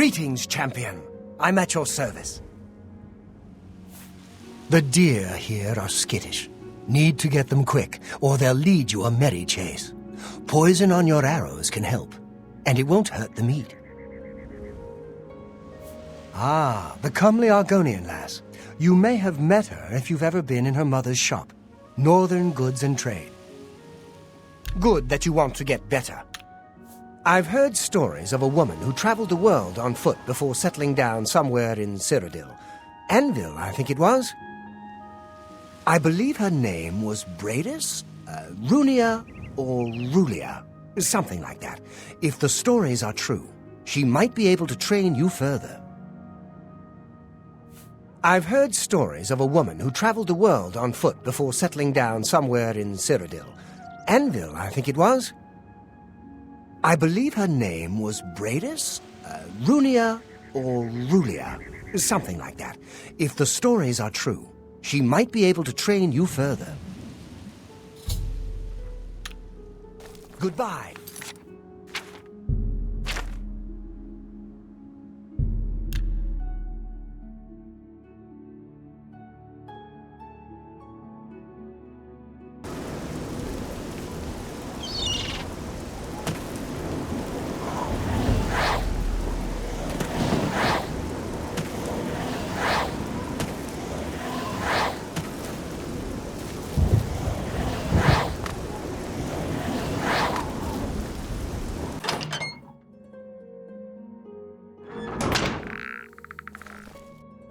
Greetings, champion. I'm at your service. The deer here are skittish. Need to get them quick, or they'll lead you a merry chase. Poison on your arrows can help, and it won't hurt the meat. Ah, the comely Argonian lass. You may have met her if you've ever been in her mother's shop. Northern Goods and Trade. Good that you want to get better. I've heard stories of a woman who traveled the world on foot before settling down somewhere in Cyrodiil. Anvil, I think it was. I believe her name was Bradis, Runia, or Rulia. Something like that. If the stories are true, she might be able to train you further. I've heard stories of a woman who traveled the world on foot before settling down somewhere in Cyrodiil. Anvil, I think it was. I believe her name was Bradis, Runia, or Rulia. Something like that. If the stories are true, she might be able to train you further. Goodbye.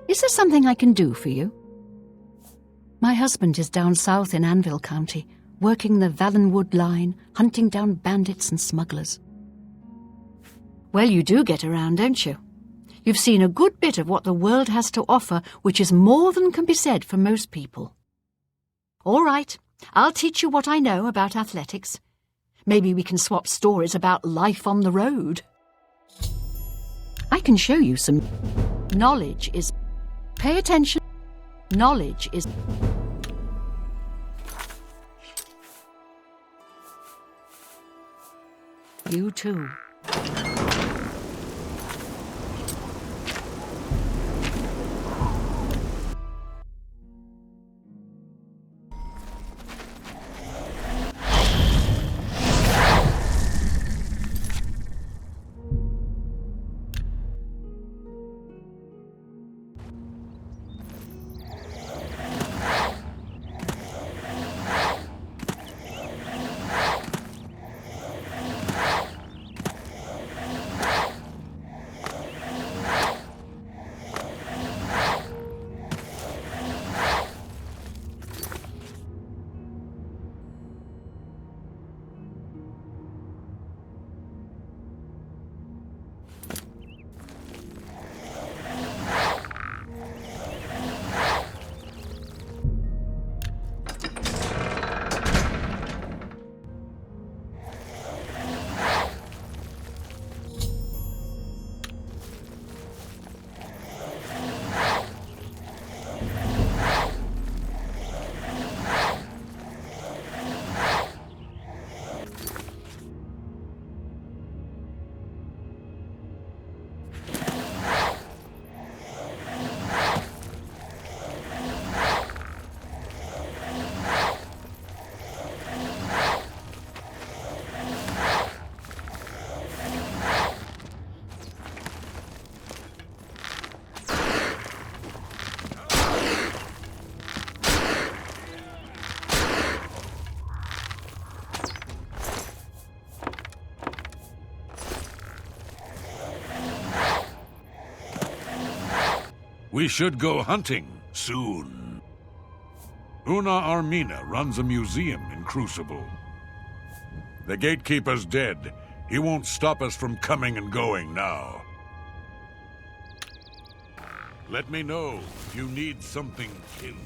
Is there something I can do for you? My husband is down south in Anvil County, working the Valenwood line, hunting down bandits and smugglers. Well, you do get around, don't you? You've seen a good bit of what the world has to offer, which is more than can be said for most people. All right, I'll teach you what I know about athletics. Maybe we can swap stories about life on the road. I can show you some. Knowledge is... Pay attention. Knowledge is... You too. We should go hunting soon. Una Armina runs a museum in Crucible. The gatekeeper's dead. He won't stop us from coming and going now. Let me know if you need something killed.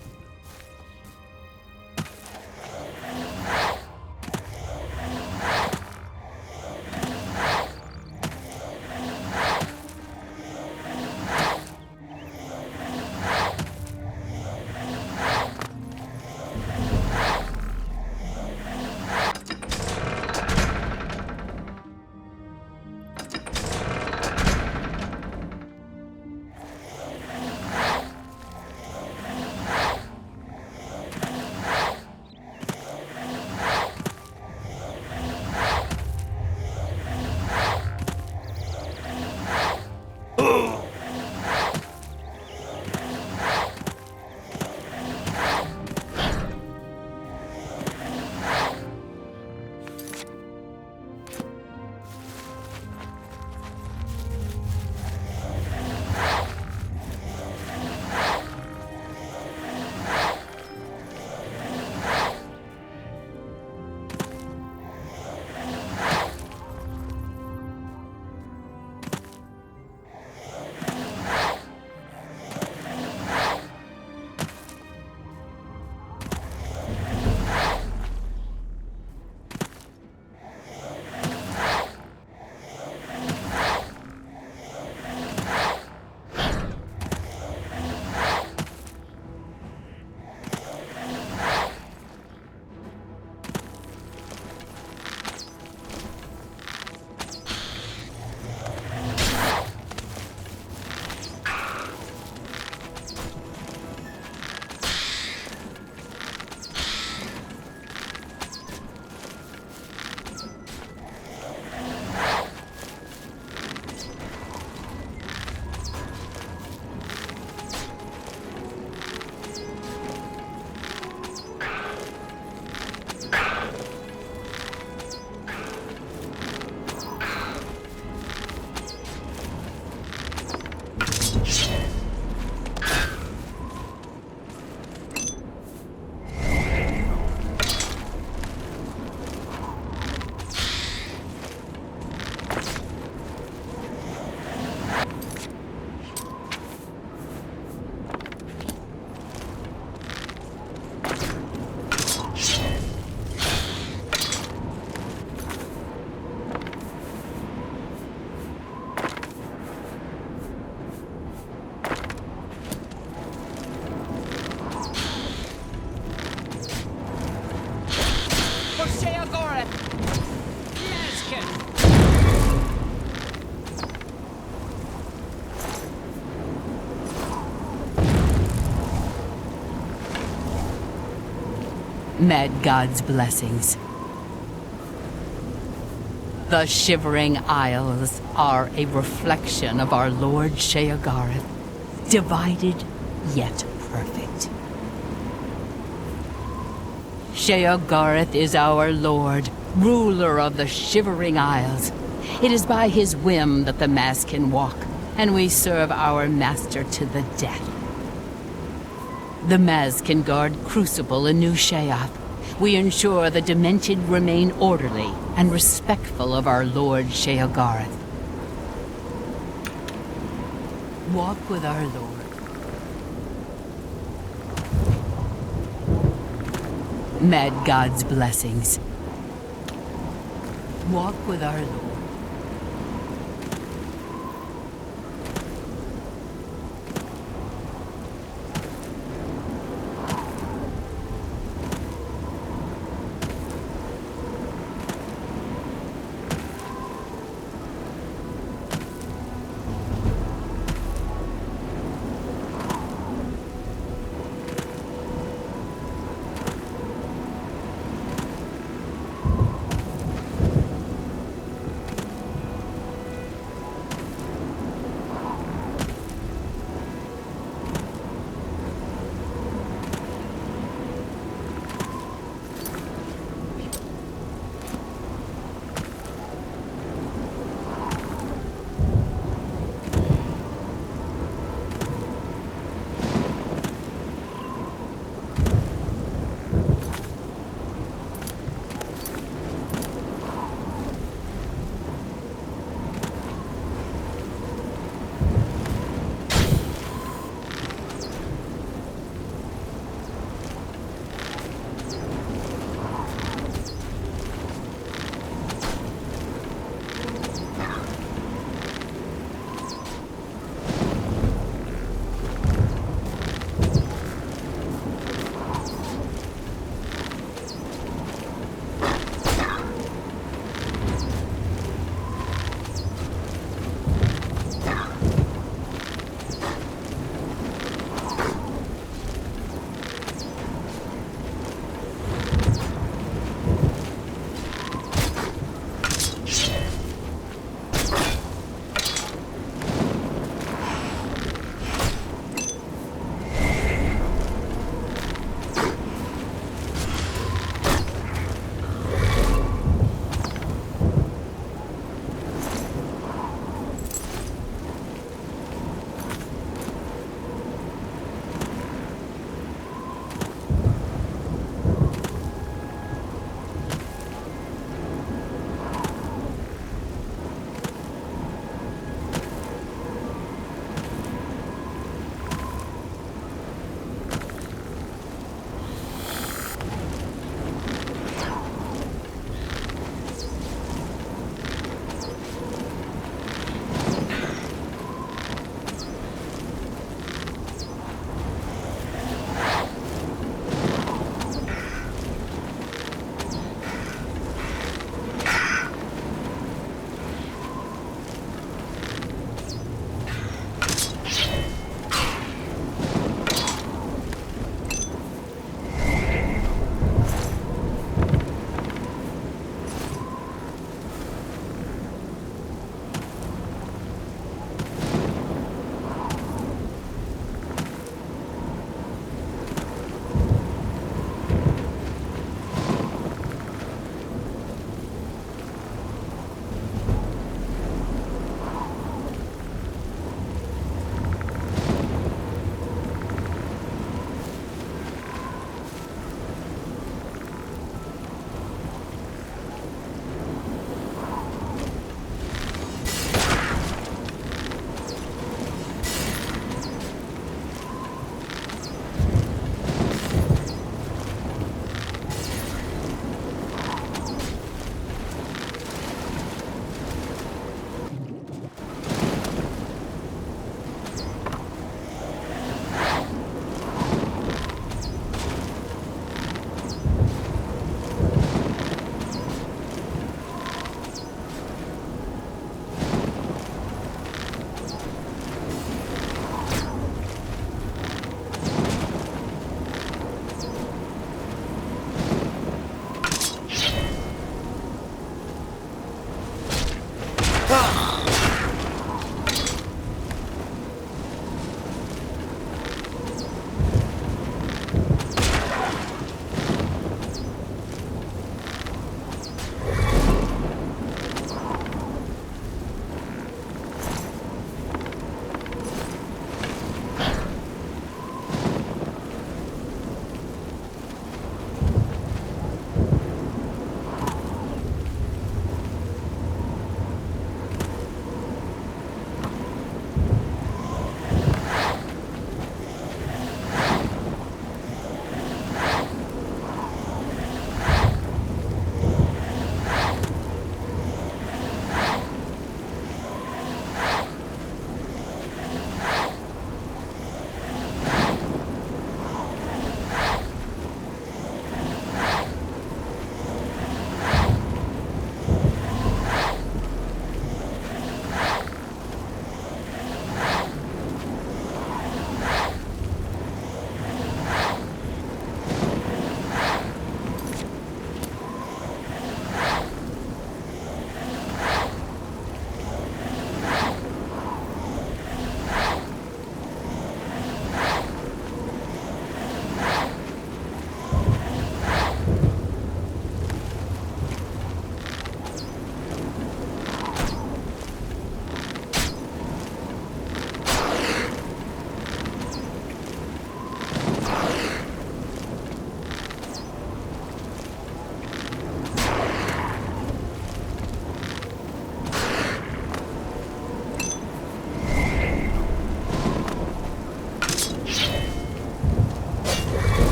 Mad God's blessings. The Shivering Isles are a reflection of our Lord Sheogareth, divided yet perfect. Sheogareth is our lord, ruler of the Shivering Isles. It is by his whim that the mask can walk, and we serve our master to the death. The Maz can guard Crucible in New Sheoth. We ensure the Demented remain orderly and respectful of our Lord Sheogareth. Walk with our Lord. Mad God's blessings. Walk with our Lord.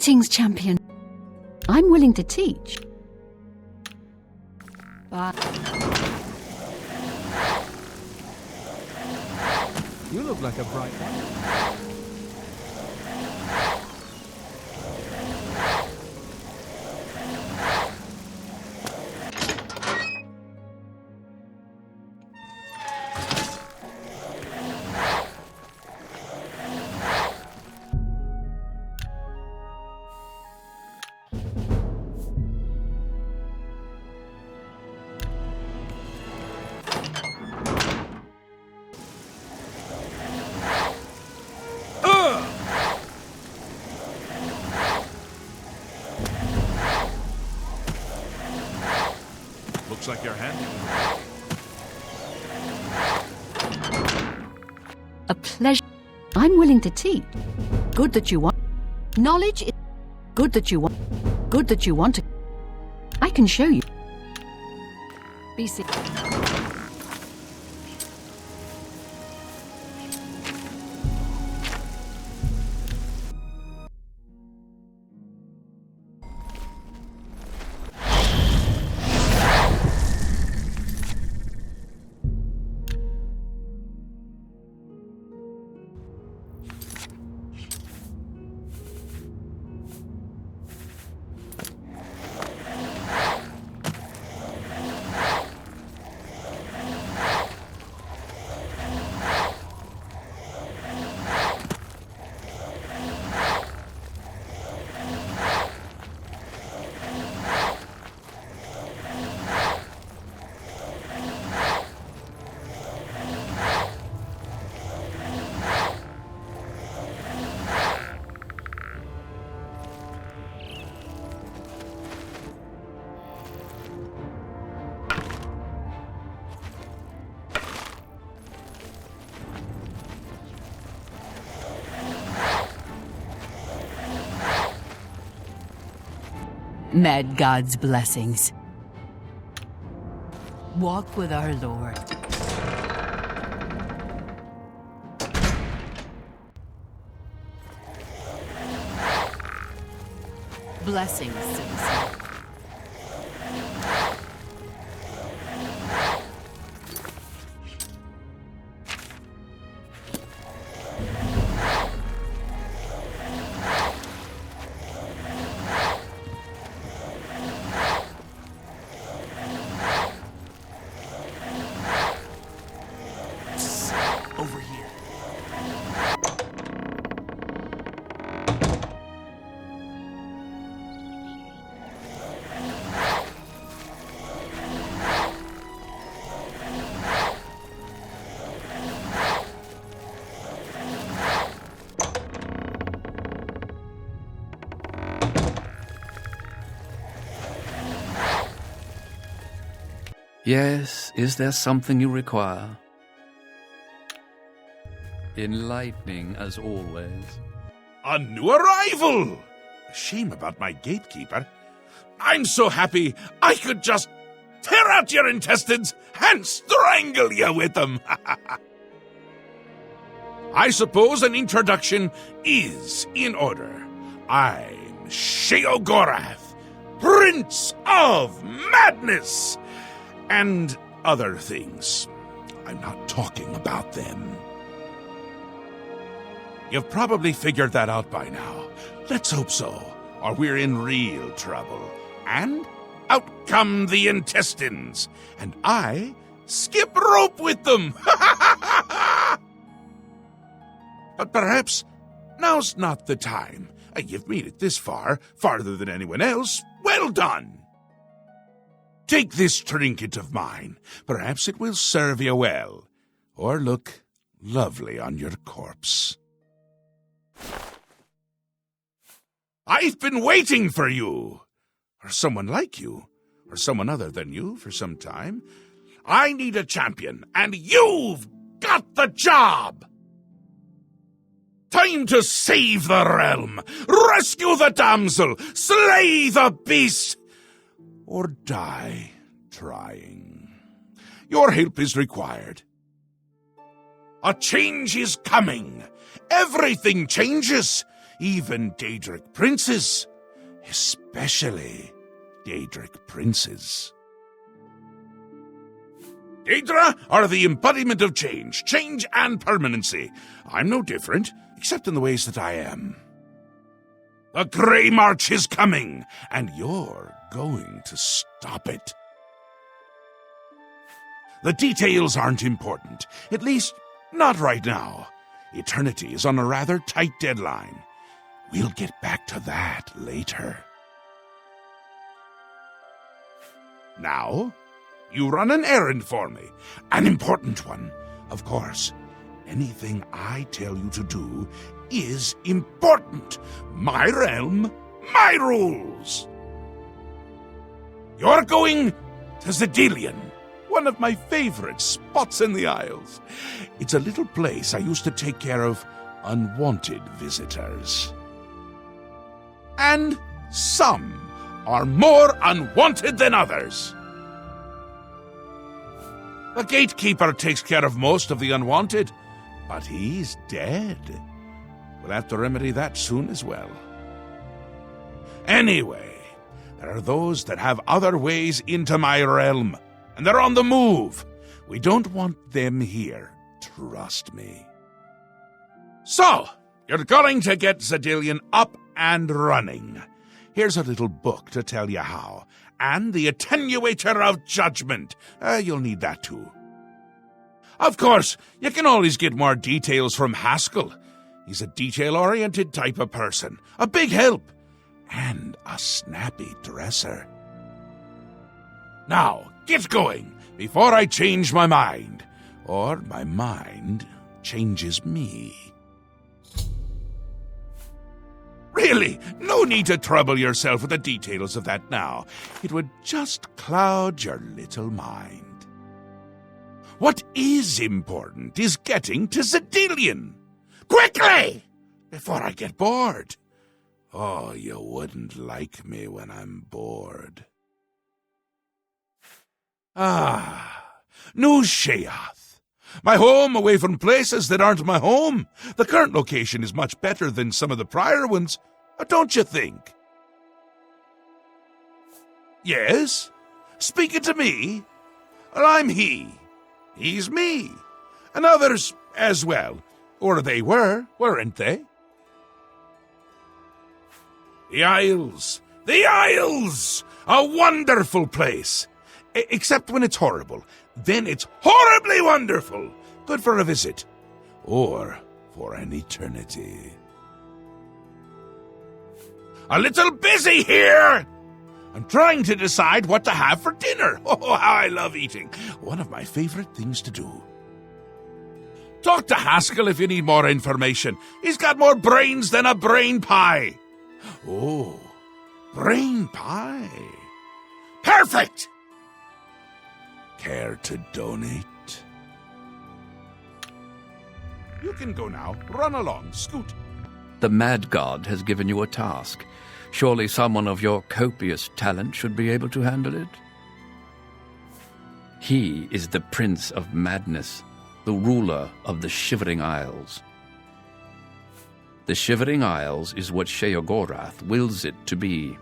Greetings, champion. I'm willing to teach. But You look like a bright one. Looks like you're handy. a pleasure. I'm willing to teach. Good that you want. Knowledge is good that you want. Good that you want to. I can show you. Be sick. Mad God's blessings. Walk with our Lord. Blessings, citizen. Over here. Yes, is there something you require? Enlightening as always. A new arrival! Shame about my gatekeeper. I'm so happy I could just tear out your intestines and strangle you with them. I suppose an introduction is in order. I'm Sheogorath, Prince of Madness, and other things. I'm not talking about them. You've probably figured that out by now. Let's hope so, or we're in real trouble. And out come the intestines, and I skip rope with them. But perhaps now's not the time. You've made it this far, farther than anyone else. Well done. Take this trinket of mine. Perhaps it will serve you well, or look lovely on your corpse. I've been waiting for you, or someone like you, or someone other than you for some time. I need a champion, and you've got the job! Time to save the realm, rescue the damsel, slay the beast, or die trying. Your help is required. A change is coming. Everything changes. even Daedric princes, especially Daedric princes. Daedra are the embodiment of change and permanency. I'm no different, except in the ways that I am. The Grey March is coming, and you're going to stop it. The details aren't important, at least not right now. Eternity is on a rather tight deadline. We'll get back to that later. Now, you run an errand for me, an important one. Of course, anything I tell you to do is important. My realm, my rules. You're going to Zedilian, one of my favorite spots in the Isles. It's a little place I used to take care of unwanted visitors. And some are more unwanted than others. The gatekeeper takes care of most of the unwanted, but he's dead. We'll have to remedy that soon as well. Anyway, there are those that have other ways into my realm, and they're on the move. We don't want them here, trust me. So, you're going to get Zedilian up and running. Here's a little book to tell you how, and the Attenuator of Judgment. You'll need that too. Of course, you can always get more details from Haskell. He's a detail-oriented type of person, a big help, and a snappy dresser. Now, get going, before I change my mind, or my mind changes me. Really, no need to trouble yourself with the details of that now. It would just cloud your little mind. What is important is getting to Zedilian. Quickly! Before I get bored. Oh, you wouldn't like me when I'm bored. New Sheath. My home away from places that aren't my home. The current location is much better than some of the prior ones, don't you think? Yes? Speaking to me? Well, I'm he. He's me. And others as well. Or they were, weren't they? The Isles! The Isles! A wonderful place! Except when it's horrible. Then it's horribly wonderful! Good for a visit. Or for an eternity. A little busy here! I'm trying to decide what to have for dinner. Oh, how I love eating. One of my favorite things to do. Talk to Haskell if you need more information. He's got more brains than a brain pie. Oh, brain pie. Perfect! Care to donate? You can go now. Run along. Scoot. The Mad God has given you a task. Surely someone of your copious talent should be able to handle it. He is the Prince of Madness, the ruler of the Shivering Isles. The Shivering Isles is what Sheogorath wills it to be.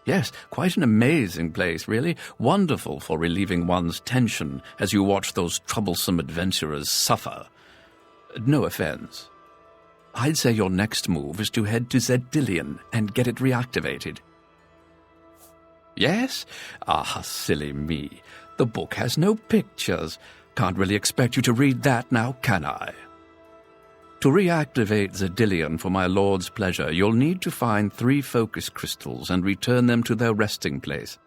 Yes, quite an amazing place, really. Wonderful for relieving one's tension as you watch those troublesome adventurers suffer. No offense. I'd say your next move is to head to Zedilian and get it reactivated. Yes? Ah, silly me. The book has no pictures. Can't really expect you to read that now, can I? To reactivate Zedilian for my lord's pleasure, you'll need to find 3 focus crystals and return them to their resting place.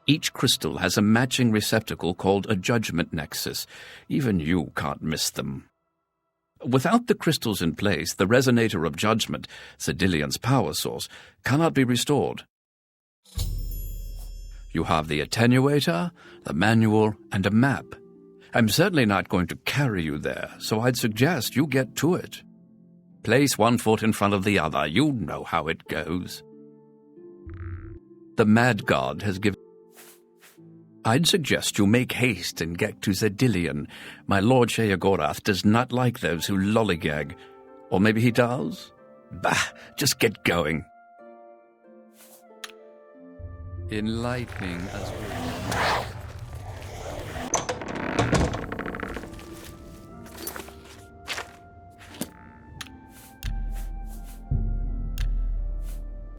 Each crystal has a matching receptacle called a judgment nexus. Even you can't miss them. Without the crystals in place, the resonator of judgment, Zedilian's power source, cannot be restored. You have the attenuator, the manual, and a map. I'm certainly not going to carry you there, so I'd suggest you get to it. Place one foot in front of the other. You know how it goes. The Mad God has given... I'd suggest you make haste and get to Zedilian. My Lord Sheogorath does not like those who lollygag. Or maybe he does? Bah, just get going. Enlightening as well.